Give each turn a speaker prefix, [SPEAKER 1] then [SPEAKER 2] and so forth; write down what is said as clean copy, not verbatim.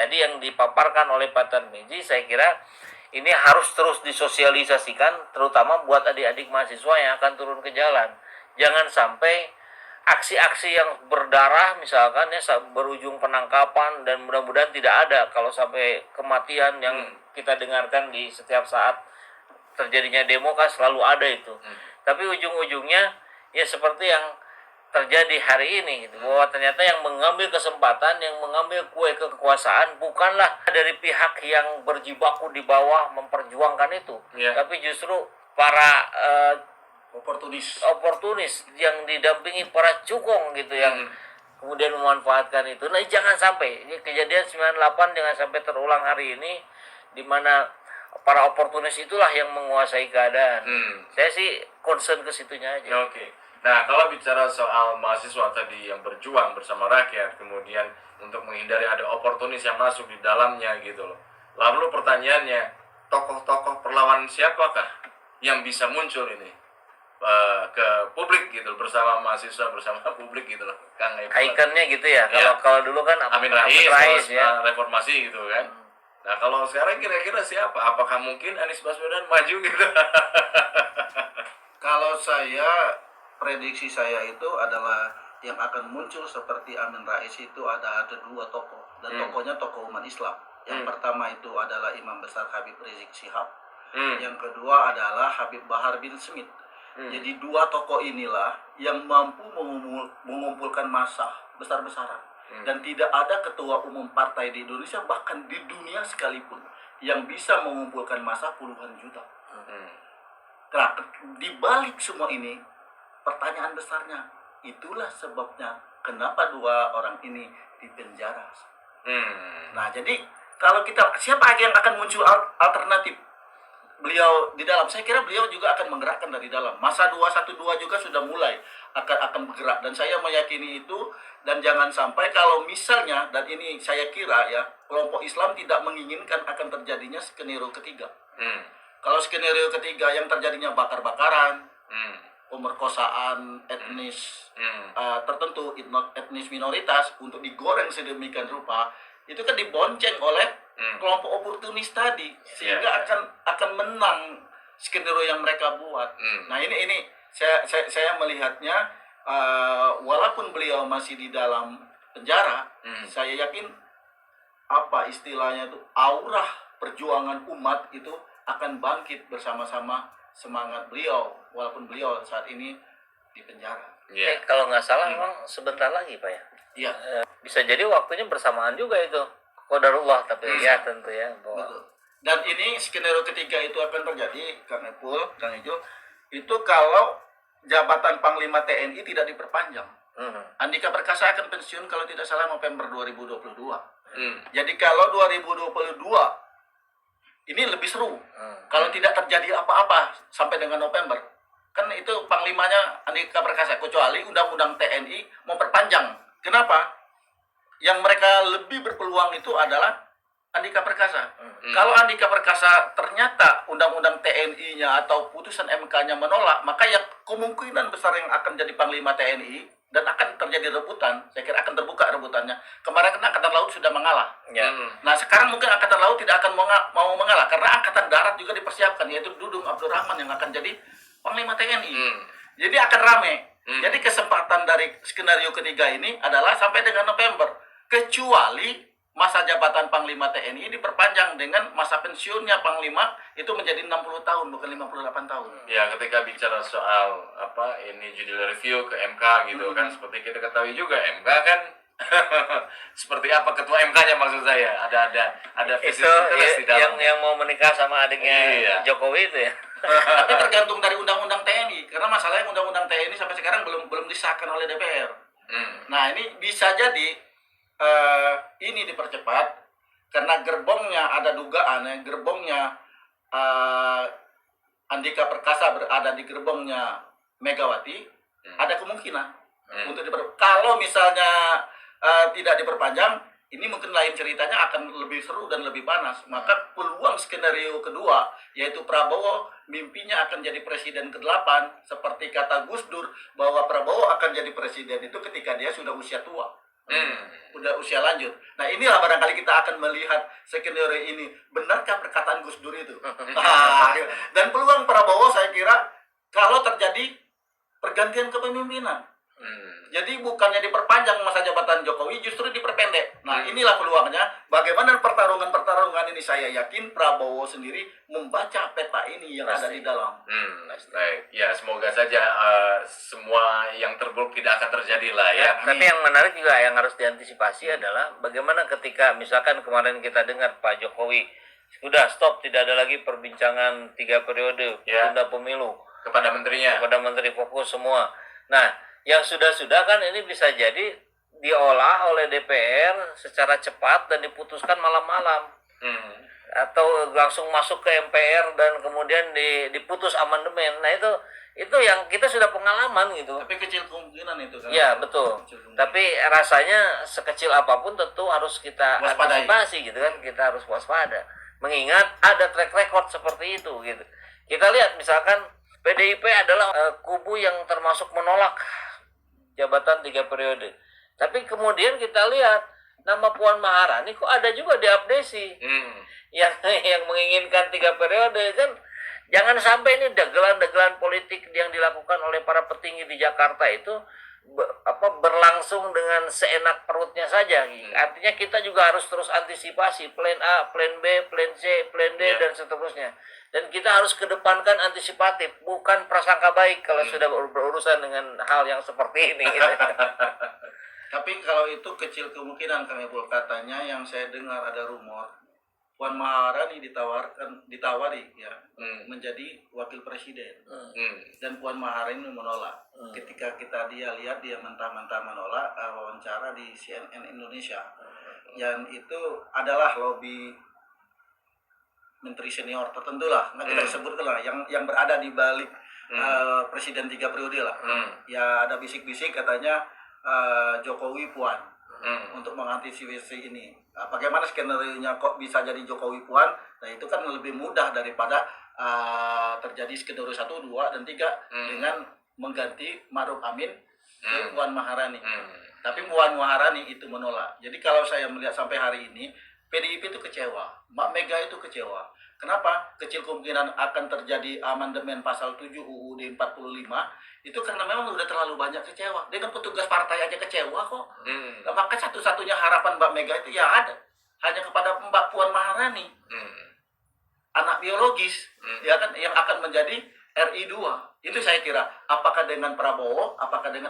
[SPEAKER 1] tadi yang dipaparkan oleh Pak Tarmizi, saya kira ini harus terus disosialisasikan, terutama buat adik-adik mahasiswa yang akan turun ke jalan. Jangan sampai aksi-aksi yang berdarah misalkan ya berujung penangkapan, dan mudah-mudahan tidak ada kalau sampai kematian yang kita dengarkan di setiap saat terjadinya demo kan selalu ada itu. Tapi ujung-ujungnya ya seperti yang terjadi hari ini gitu, bahwa ternyata yang mengambil kesempatan, yang mengambil kue kekuasaan bukanlah dari pihak yang berjibaku di bawah memperjuangkan itu, tapi justru para oportunis yang didampingi para cukong gitu yang kemudian memanfaatkan itu. Nah, jangan sampai ini kejadian 98 jangan sampai terulang hari ini, di mana para oportunis itulah yang menguasai keadaan. Saya sih concern ke situnya aja.
[SPEAKER 2] Oke. Nah, kalau bicara soal mahasiswa tadi yang berjuang bersama rakyat, kemudian untuk menghindari ada oportunis yang masuk di dalamnya gitu loh. Lalu pertanyaannya, tokoh-tokoh perlawanan siapakah yang bisa muncul ini ke publik gitu bersama mahasiswa, bersama publik gitu loh, Kang Epul.
[SPEAKER 1] Ikonnya gitu ya. Kalau dulu kan
[SPEAKER 2] Amin Rais
[SPEAKER 1] ya.
[SPEAKER 2] Reformasi gitu kan. Nah, kalau sekarang kira-kira siapa? Apakah mungkin Anies Baswedan maju gitu?
[SPEAKER 3] Kalau saya, prediksi saya itu adalah yang akan muncul seperti Amin Rais itu ada dua tokoh, dan tokohnya tokoh umat Islam. Yang pertama itu adalah Imam Besar Habib Rizik Syihab. Yang kedua adalah Habib Bahar bin Smith. Jadi dua tokoh inilah yang mampu mengumpulkan massa besar-besaran. Dan tidak ada ketua umum partai di Indonesia, bahkan di dunia sekalipun, yang bisa mengumpulkan massa puluhan juta. Nah, di balik semua ini, pertanyaan besarnya, itulah sebabnya kenapa dua orang ini dipenjara. Nah, jadi kalau kita, siapa yang akan muncul alternatif? Beliau di dalam, saya kira beliau juga akan menggerakkan dari dalam. Masa 212 juga sudah mulai akan bergerak, dan saya meyakini itu. Dan jangan sampai kalau misalnya, dan ini saya kira ya, kelompok Islam tidak menginginkan akan terjadinya skenario ketiga. Kalau skenario ketiga yang terjadinya bakar-bakaran, pemerkosaan etnis tertentu, etnis minoritas, untuk digoreng sedemikian rupa, itu kan dibonceng oleh kelompok oportunis tadi, sehingga akan menang skenario yang mereka buat. Nah, ini saya melihatnya, walaupun beliau masih di dalam penjara, saya yakin apa istilahnya itu, aura perjuangan umat itu akan bangkit bersama-sama semangat beliau, walaupun beliau saat ini di penjara.
[SPEAKER 1] Kalau nggak salah memang sebentar lagi Pak ya.
[SPEAKER 3] Iya.
[SPEAKER 1] Bisa jadi waktunya bersamaan juga itu. Qadarullah, tapi ya tentu ya.
[SPEAKER 3] Betul. Dan ini skenario ketiga itu akan terjadi, Kang Epul, Kang Ijo, itu kalau jabatan Panglima TNI tidak diperpanjang. Andika Perkasa akan pensiun kalau tidak salah November 2022. Jadi kalau 2022 ini lebih seru. Kalau tidak terjadi apa-apa sampai dengan November, kan itu panglimanya Andika Perkasa, kecuali undang-undang TNI mau perpanjang. Kenapa? Yang mereka lebih berpeluang itu adalah Andika Perkasa. Kalau Andika Perkasa ternyata undang-undang TNI-nya atau putusan MK-nya menolak, maka yang kemungkinan besar yang akan jadi Panglima TNI dan akan terjadi rebutan, saya kira akan terbuka rebutannya. Kemarin kan Angkatan Laut sudah mengalah. Nah, sekarang mungkin Angkatan Laut tidak akan mau mengalah, karena Angkatan Darat juga dipersiapkan, yaitu Dudung Abdurrahman yang akan jadi Panglima TNI. Jadi akan rame. Jadi kesempatan dari skenario ketiga ini adalah sampai dengan November, kecuali masa jabatan Panglima TNI diperpanjang dengan masa pensiunnya Panglima itu menjadi 60 tahun, bukan 58 tahun.
[SPEAKER 2] Ya, ketika bicara soal ini judicial review ke MK gitu kan, seperti kita ketahui juga MK kan seperti apa ketua MK-nya, maksud saya ada visi di dalam
[SPEAKER 1] yang mau menikah sama adiknya Jokowi itu ya.
[SPEAKER 3] Tapi tergantung dari undang-undang TNI, karena masalahnya undang-undang TNI sampai sekarang belum disahkan oleh DPR. Nah, ini bisa jadi ini dipercepat karena gerbongnya ada dugaan ya, gerbongnya Andika Perkasa berada di gerbongnya Megawati, ada kemungkinan untuk kalau misalnya tidak diperpanjang, ini mungkin lain ceritanya, akan lebih seru dan lebih panas. Maka peluang skenario kedua, yaitu Prabowo mimpinya akan jadi presiden ke-8, seperti kata Gus Dur bahwa Prabowo akan jadi presiden itu ketika dia sudah usia tua. Udah usia lanjut. Nah, inilah barangkali kita akan melihat skenario ini. Benarkah perkataan Gus Dur itu? Dan peluang Prabowo saya kira kalau terjadi pergantian kepemimpinan. Jadi bukannya diperpanjang masa jabatan Jokowi, justru diperpendek. Nah, inilah peluangnya. Bagaimana pertarungan-pertarungan ini, saya yakin Prabowo sendiri membaca peta ini yang ada di dalam.
[SPEAKER 2] Baik, ya semoga saja semua yang terburuk tidak akan terjadi lah ya.
[SPEAKER 1] Tapi yang menarik juga yang harus diantisipasi adalah bagaimana ketika misalkan kemarin kita dengar Pak Jokowi sudah stop, tidak ada lagi perbincangan 3 periode, tunda pemilu.
[SPEAKER 2] Kepada menterinya.
[SPEAKER 1] Kepada menteri, fokus semua. Nah, yang sudah-sudah kan ini bisa jadi diolah oleh DPR secara cepat dan diputuskan malam-malam. Atau langsung masuk ke MPR dan kemudian diputus amandemen. Nah, itu yang kita sudah pengalaman gitu.
[SPEAKER 3] Tapi kecil kemungkinan itu kan.
[SPEAKER 1] Ya, betul. Tapi rasanya sekecil apapun tentu harus kita antisipasi gitu kan. Kita harus waspada. Mengingat ada track record seperti itu gitu. Kita lihat misalkan PDIP adalah kubu yang termasuk menolak jabatan 3 periode. Tapi kemudian kita lihat nama Puan Maharani kok ada juga di Abdesi. Yang menginginkan 3 periode kan. Jangan sampai ini dagelan-dagelan politik yang dilakukan oleh para petinggi di Jakarta itu berlangsung dengan seenak perutnya saja. Artinya kita juga harus terus antisipasi plan A, plan B, plan C, plan D dan seterusnya. Dan kita harus kedepankan antisipatif, bukan prasangka baik kalau sudah berurusan dengan hal yang seperti ini.
[SPEAKER 3] Tapi kalau itu kecil kemungkinan, Kang Epul, katanya yang saya dengar ada rumor Puan Maharani ditawari ya menjadi wakil presiden. Dan Puan Maharani menolak. Ketika dia lihat dia mentah-mentah menolak wawancara di CNN Indonesia. Dan itu adalah lobby menteri senior tertentu lah, nggak kita sebutkan lah, yang berada di balik presiden 3 periode lah. Ya ada bisik-bisik katanya Jokowi Puan untuk mengantisipasi ini. Nah, bagaimana skenario-nya kok bisa jadi Jokowi Puan? Nah, itu kan lebih mudah daripada terjadi skenario 1, 2, dan 3 dengan mengganti Ma'ruf Amin ke Puan Maharani. Tapi Puan Maharani itu menolak. Jadi kalau saya melihat sampai hari ini PDIP itu kecewa, Mbak Mega itu kecewa. Kenapa? Kecil kemungkinan akan terjadi amandemen pasal 7 UUD 45 itu karena memang sudah terlalu banyak kecewa. Dengan petugas partai aja kecewa kok. Nah, maka satu-satunya harapan Mbak Mega itu ya ada hanya kepada Mbak Puan Maharani, anak biologis, ya kan, yang akan menjadi RI 2. Itu saya kira. Apakah dengan Prabowo, apakah dengan